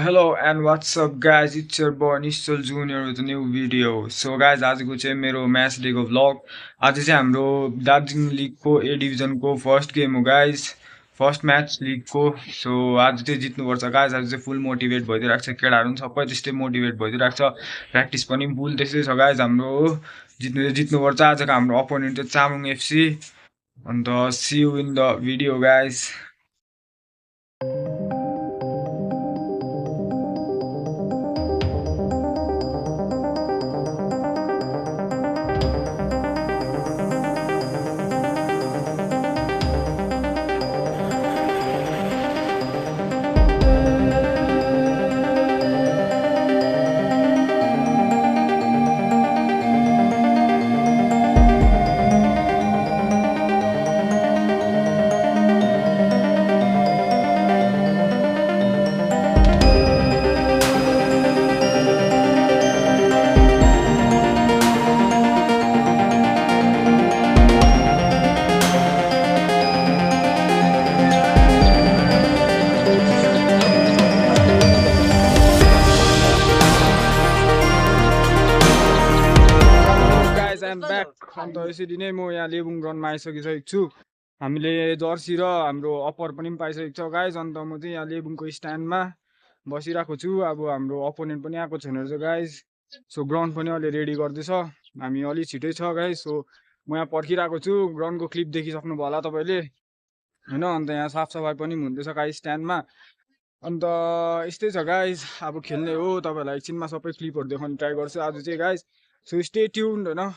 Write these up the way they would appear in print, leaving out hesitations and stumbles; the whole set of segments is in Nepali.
Hello and what's up guys, it's your boy Nishal Junior with a new video. So guys, आजको चाहिँ मेरो म्याच डेको भ्लग। आज चाहिँ हाम्रो दार्जिलिङ लिगको ए डिभिजनको फर्स्ट गेम हो गाइज, फर्स्ट म्याच लिगको। सो आज चाहिँ जित्नुपर्छ गाइज। आज चाहिँ फुल मोटिभेट भइदिरहेको छ, केटाहरू पनि सबै त्यस्तै मोटिभेट भइदिरहेको छ। प्र्याक्टिस पनि फुल त्यस्तै छ गाइज। हाम्रो जित्नुपर्छ। आजको हाम्रो अपोनेन्ट चाहिँ चामुङ एफसी। अन्त see you in the video guys. अन्त यसरी नै म यहाँ लेबुङ ग्राउन्डमा आइसकेको छु। हामीले जर्सी र हाम्रो अप्पर पनि पाइसकेको छ गाइज। अन्त म चाहिँ यहाँ लेबुङको स्ट्यान्डमा बसिरहेको छु। अब हाम्रो अपोनेन्ट पनि आएको छैन रहेछ गाइज। सो ग्राउन्ड पनि अलि रेडी गर्दैछ, हामी अलि छिटै छ गाइज। सो म यहाँ पर्खिरहेको छु। ग्राउन्डको क्लिप देखिसक्नुभयो होला तपाईँले होइन। अन्त यहाँ साफसफाइ पनि हुँदैछ गाइज स्ट्यान्डमा। अन्त यस्तै छ गाइज, अब खेल्ने हो। तपाईँहरूलाई एकछिनमा सबै क्लिपहरू देखाउने ट्राई गर्छु आज चाहिँ गाइज। सो स्टे ट्युन्ड होइन।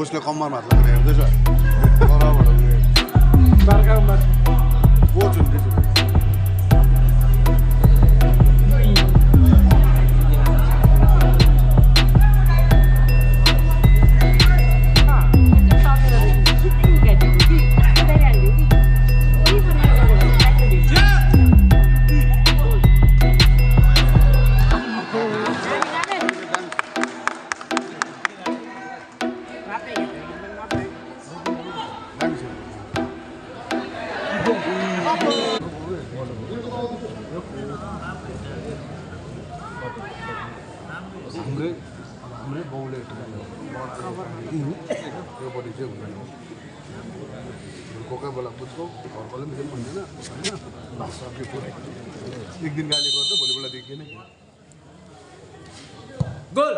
कोचले कम्मर मात्र हेर्दैछ कोच हुन्छ हाम्रै बाउले त्यो बडी चाहिँ हुँदैन कोही कोही बेला बुझ्छौ घरकोले पनि भन्दैन होइन सब्जी एक दिन गाली गर्छ भोलिपल्ट देखिएन गोल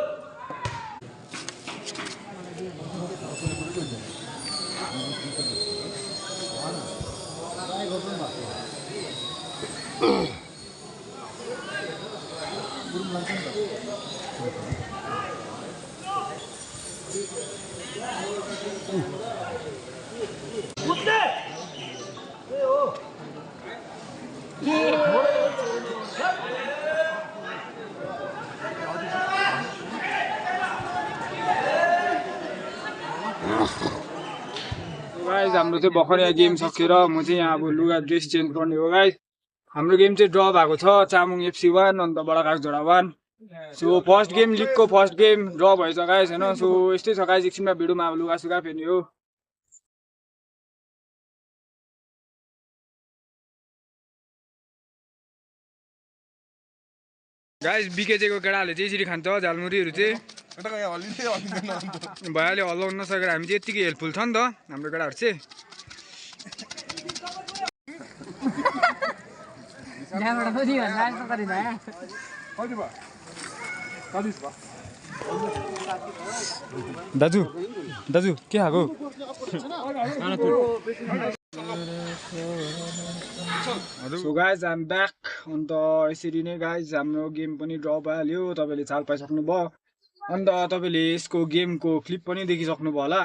गाइज हाम्रो चाहिँ भर्खर यहाँ गेम सकेर म चाहिँ यहाँ अब लुगा ड्रेस चेन्ज गर्ने हो गाइज हाम्रो गेम चाहिँ ड्र भएको छ चामुङ FC 1 अन्त बडाकागझोडा 1 सो फर्स्ट गेम लिगको फर्स्ट गेम ड्र भएछ गाइज होइन सो यस्तै छ गाइज एकछिनमा भिडियोमा अब लुगा सुगा फेर्ने हो गाइज बिकेजेको केटाहरूले चाहिँ यसरी खान्छ झालमुरीहरू चाहिँ भइहाल्यो हल्लाउन नसकेर हामी चाहिँ यत्तिकै हेल्पफुल छ नि त हाम्रो केटाहरू चाहिँ दाजु दाजु के खाएको so guys I am back अन्त यसरी नै गाइज हाम्रो गेम पनि ड्र भइहाल्यो तपाईँले चाल पाइसक्नुभयो अन्त तपाईँले यसको गेमको क्लिप पनि देखिसक्नुभयो होला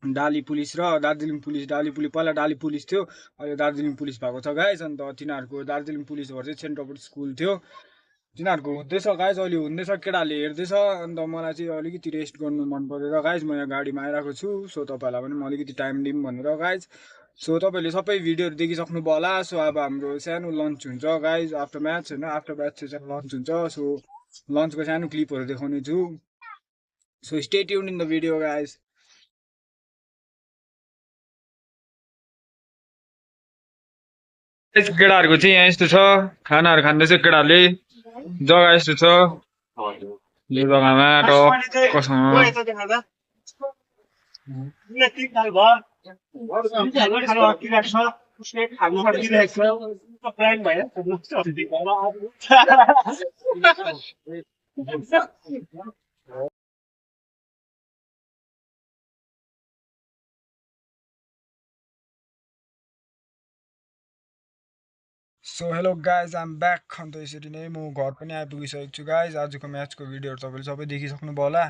डाली पुलिस र दार्जिलिङ पुलिस पहिला डाली पुलिस थियो अहिले दार्जिलिङ पुलिस भएको छ गाइज अन्त तिनीहरूको दार्जिलिङ पुलिसबाट चाहिँ सेन्ट रोबर्ट स्कुल थियो तिनीहरूको हुँदैछ गाइज अहिले हुँदैछ केटाहरूले हेर्दैछ अन्त मलाई चाहिँ अलिकति रेस्ट गर्नु मन परेर गाइज म यहाँ गाडीमा आइरहेको छु सो तपाईँहरूलाई पनि म अलिकति टाइम दिउँ भनेर गाइज सो तपाईँले सबै भिडियोहरू देखिसक्नुभयो होला सो अब हाम्रो सानो लन्च हुन्छ गाइज आफ्टर म्याच होइन आफ्टर म्याच चाहिँ लन्च हुन्छ सो लन्चको सानो क्लिपहरू देखाउने छु so stay tuned in the video guys केटाहरूको चाहिँ यहाँ यस्तो छ खानाहरू खाँदैछ केटाहरूले जग्गा यस्तो छ यो जग्गामा टक्कसँग so hello guys I am back अन्त यसरी नै म घर पनि आइपुगिसकेको छु गाइज आजको म्याचको भिडियोहरू तपाईँले सबै देखिसक्नुभयो होला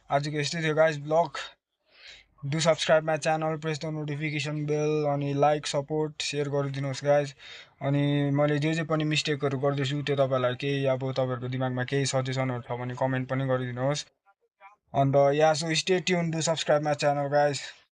आजको यस्तै थियो guys vlog do subscribe my channel press the notification bell अनि लाइक सपोर्ट सेयर गरिदिनुहोस् गाइज अनि मैले जे पनि मिस्टेकहरू गर्दैछु त्यो तपाईँलाई केही अब तपाईँहरूको दिमागमा केही सजेसनहरू छ भने कमेन्ट पनि गरिदिनुहोस् अन्त या so stay tuned do subscribe my channel guys